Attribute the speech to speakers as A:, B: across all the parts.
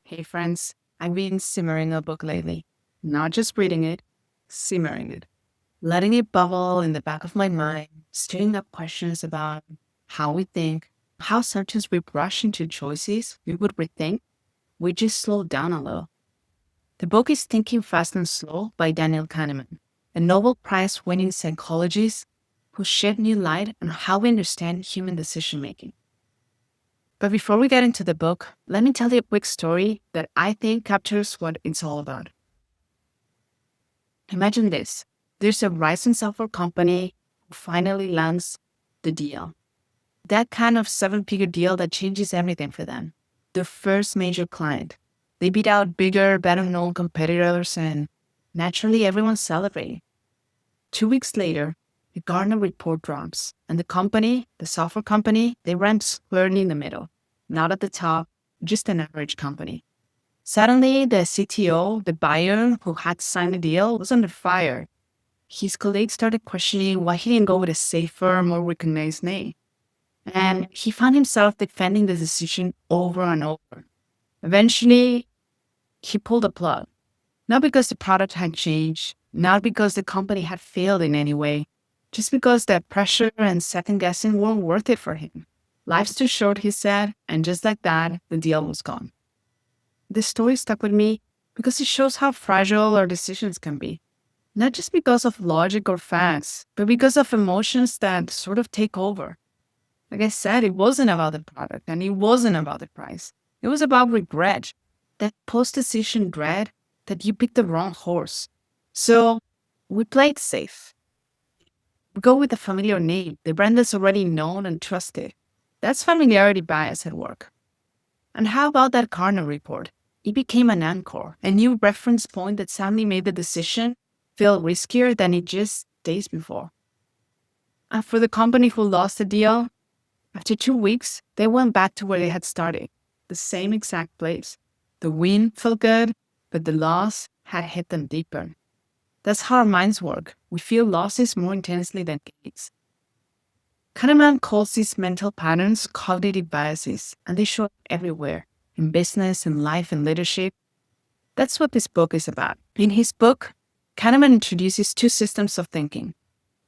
A: Hey friends, I've been simmering a book lately. Not just reading it, simmering it. Letting it bubble in the back of my mind, stirring up questions about how we think, how sometimes we rush into choices we would rethink, we just slow down a little. The book is Thinking Fast and Slow by Daniel Kahneman, a Nobel Prize winning psychologist who shed new light on how we understand human decision making. But before we get into the book, let me tell you a quick story that I think captures what it's all about. Imagine this. There's a rising software company who finally lands the deal. That kind of seven-figure deal that changes everything for them. Their first major client. They beat out bigger, better-known competitors, and naturally everyone's celebrating. 2 weeks later, the Gartner report drops, and the company, the software company, they rank squarely in the middle. Not at the top, just an average company. Suddenly, the CTO, the buyer who had signed the deal, was under fire. His colleagues started questioning why he didn't go with a safer, more recognized name. And he found himself defending the decision over and over. Eventually, he pulled the plug. Not because the product had changed, not because the company had failed in any way, just because the pressure and second guessing weren't worth it for him. Life's too short, he said, and just like that, the deal was gone. This story stuck with me because it shows how fragile our decisions can be. Not just because of logic or facts, but because of emotions that sort of take over. Like I said, it wasn't about the product and it wasn't about the price. It was about regret, that post-decision dread that you picked the wrong horse. So we play it safe. We go with a familiar name, the brand that's already known and trusted. That's familiarity bias at work. And how about that Gartner report? It became an anchor, a new reference point that suddenly made the decision feel riskier than it just days before. And for the company who lost the deal, after 2 weeks, they went back to where they had started, the same exact place. The win felt good, but the loss had hit them deeper. That's how our minds work. We feel losses more intensely than gains. Kahneman calls these mental patterns cognitive biases, and they show up everywhere, in business, in life, in leadership. That's what this book is about. In his book, Kahneman introduces two systems of thinking.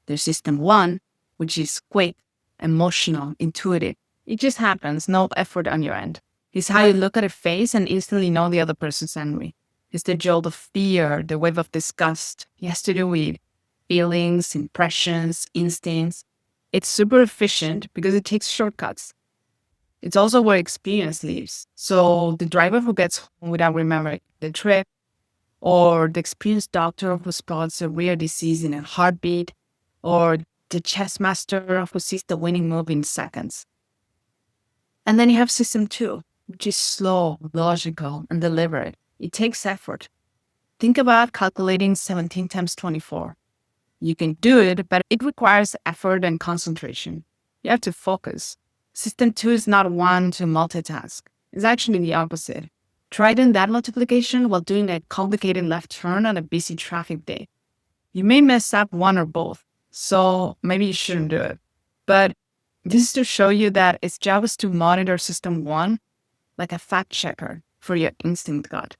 A: There's system one, which is quick, emotional, intuitive. It just happens, no effort on your end. It's how you look at a face and instantly know the other person's angry. It's the jolt of fear, the wave of disgust. It has to do with feelings, impressions, instincts. It's super efficient because it takes shortcuts. It's also where experience lives. So the driver who gets home without remembering the trip, or the experienced doctor who spots a rare disease in a heartbeat, or the chess master who sees the winning move in seconds. And then you have system two, which is slow, logical, and deliberate. It takes effort. Think about calculating 17 times 24. You can do it, but it requires effort and concentration. You have to focus. System two is not one to multitask. It's actually the opposite. Try doing that multiplication while doing a complicated left turn on a busy traffic day. You may mess up one or both, so maybe you shouldn't do it. But this is to show you that its job is to monitor system one like a fact checker for your instinct gut.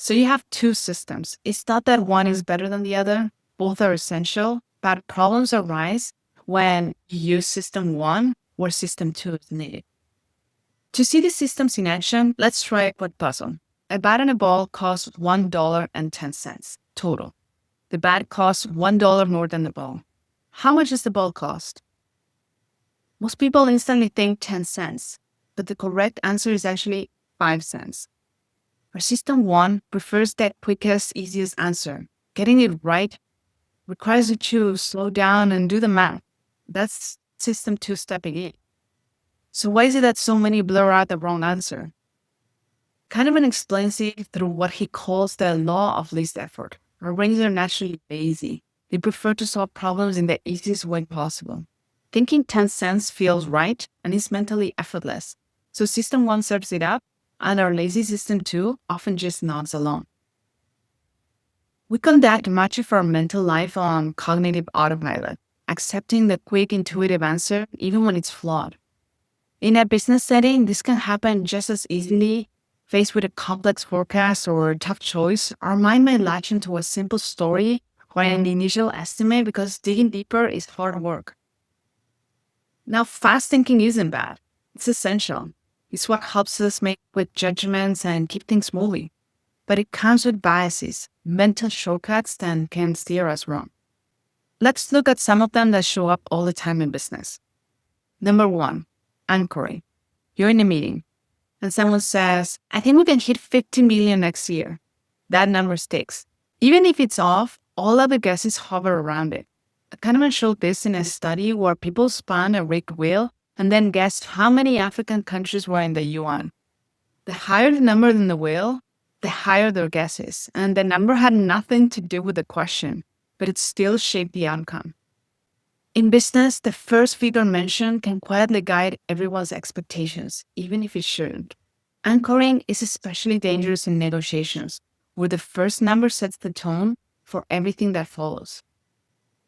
A: So you have two systems. It's not that one is better than the other. Both are essential, but problems arise when you use system one where system two is needed. To see the systems in action, let's try a quick puzzle. A bat and a ball cost $1.10 total. The bat costs $1 more than the ball. How much does the ball cost? Most people instantly think 10 cents, but the correct answer is actually 5 cents. Our system one prefers that quickest, easiest answer. Getting it right requires you to slow down and do the math. That's system two stepping in. So why is it that so many blur out the wrong answer? Kahneman explains it through what he calls the law of least effort. Our brains are naturally lazy. They prefer to solve problems in the easiest way possible. Thinking 10 cents feels right and is mentally effortless. So system one serves it up, and our lazy system two often just nods along. We conduct much of our mental life on cognitive autopilot, accepting the quick, intuitive answer even when it's flawed. In a business setting, this can happen just as easily Faced with a complex forecast or a tough choice, our mind may latch into a simple story or an initial estimate because digging deeper is hard work. Now, fast thinking isn't bad. It's essential. It's what helps us make quick judgments and keep things moving. But it comes with biases, mental shortcuts that can steer us wrong. Let's look at some of them that show up all the time in business. Number 1, anchoring. You're in a meeting and someone says, I think we can hit 50 million next year. That number sticks. Even if it's off, all other guesses hover around it. Kahneman showed this in a study where people spun a rigged wheel and then guessed how many African countries were in the yuan. The higher the number in the wheel, the higher their guesses, and the number had nothing to do with the question, but it still shaped the outcome. In business, the first figure mentioned can quietly guide everyone's expectations, even if it shouldn't. Anchoring is especially dangerous in negotiations, where the first number sets the tone for everything that follows.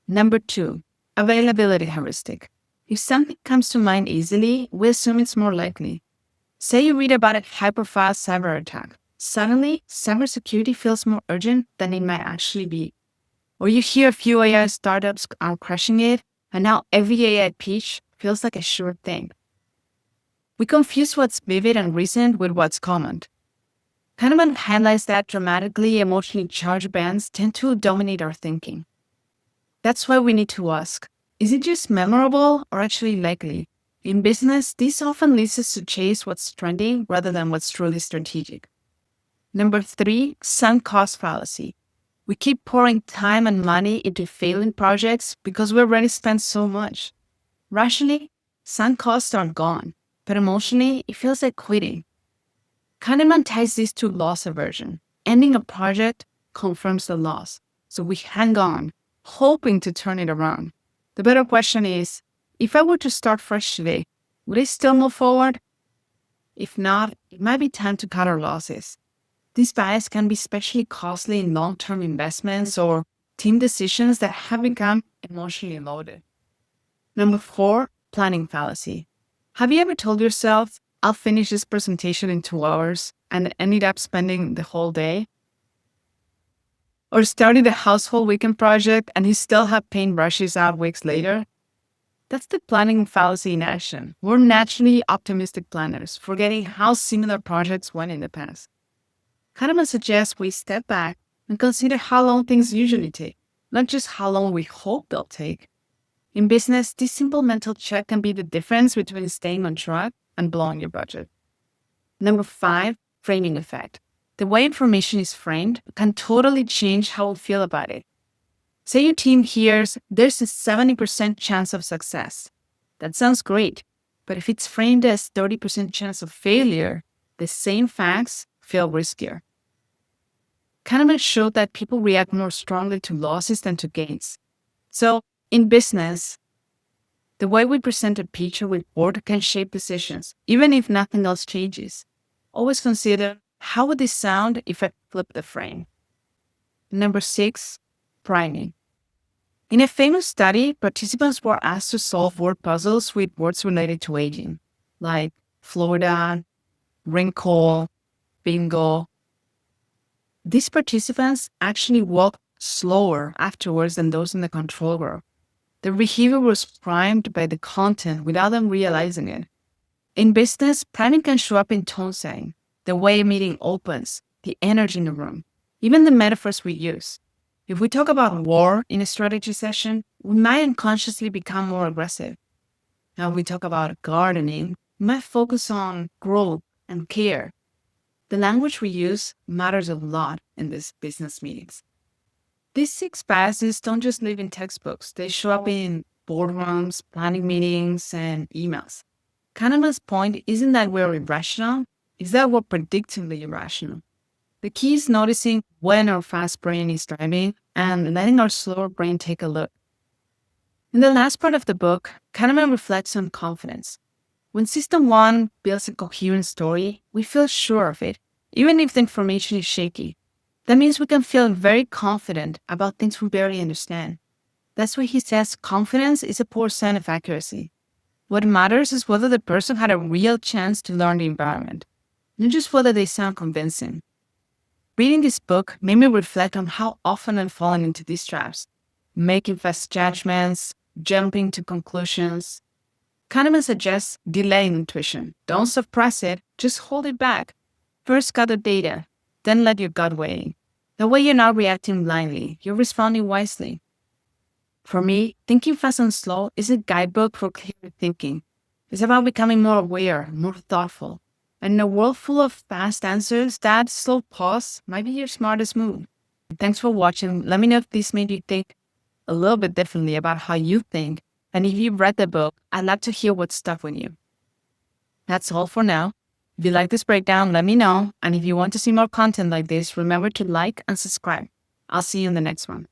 A: Number 2, availability heuristic. If something comes to mind easily, we assume it's more likely. Say you read about a hyper-fast cyber attack. Suddenly, cybersecurity feels more urgent than it might actually be. Or you hear a few AI startups are crushing it, and now every AI pitch feels like a sure thing. We confuse what's vivid and recent with what's common. Kahneman highlights that dramatically emotionally charged bands tend to dominate our thinking. That's why we need to ask, is it just memorable or actually likely? In business, this often leads us to chase what's trending rather than what's truly strategic. Number 3, sunk cost fallacy. We keep pouring time and money into failing projects because we've already spent so much. Rationally, sunk costs are gone, but emotionally, it feels like quitting. Kahneman ties this to loss aversion. Ending a project confirms the loss, so we hang on, hoping to turn it around. The better question is, if I were to start fresh today, would I still move forward? If not, it might be time to cut our losses. This bias can be especially costly in long-term investments or team decisions that have become emotionally loaded. Number 4, planning fallacy. Have you ever told yourself, I'll finish this presentation in 2 hours and ended up spending the whole day? Or started a household weekend project and you still have paint brushes out weeks later? That's the planning fallacy in action. We're naturally optimistic planners, forgetting how similar projects went in the past. Kahneman suggests we step back and consider how long things usually take, not just how long we hope they'll take. In business, this simple mental check can be the difference between staying on track and blowing your budget. Number 5, framing effect. The way information is framed can totally change how we feel about it. Say your team hears there's a 70% chance of success. That sounds great, but if it's framed as 30% chance of failure, the same facts feel riskier. Kahneman showed that people react more strongly to losses than to gains. So, in business, the way we present a pitch or report can shape decisions, even if nothing else changes. Always consider, how would this sound if I flip the frame? Number 6, priming. In a famous study, participants were asked to solve word puzzles with words related to aging, like Florida, wrinkle, bingo. These participants actually walked slower afterwards than those in the control group. Their behavior was primed by the content without them realizing it. In business, priming can show up in tone setting, the way a meeting opens, the energy in the room, even the metaphors we use. If we talk about war in a strategy session, we might unconsciously become more aggressive. Now, if we talk about gardening, we might focus on growth and care. The language we use matters a lot in these business meetings. These 6 biases don't just live in textbooks. They show up in boardrooms, planning meetings, and emails. Kahneman's point isn't that we're irrational, it's that we're predictably irrational. The key is noticing when our fast brain is driving and letting our slower brain take a look. In the last part of the book, Kahneman reflects on confidence. When System 1 builds a coherent story, we feel sure of it, even if the information is shaky. That means we can feel very confident about things we barely understand. That's why he says confidence is a poor sign of accuracy. What matters is whether the person had a real chance to learn the environment, not just whether they sound convincing. Reading this book made me reflect on how often I'm falling into these traps, making fast judgments, jumping to conclusions. Kahneman suggests delaying intuition. Don't suppress it, just hold it back. First gather data, then let your gut weigh. That way you're not reacting blindly, you're responding wisely. For me, Thinking Fast and Slow is a guidebook for clear thinking. It's about becoming more aware, more thoughtful. And in a world full of fast answers, that slow pause might be your smartest move. Thanks for watching. Let me know if this made you think a little bit differently about how you think. And if you've read the book, I'd love to hear what stuck with you. That's all for now. If you like this breakdown, let me know. And if you want to see more content like this, remember to like and subscribe. I'll see you in the next one.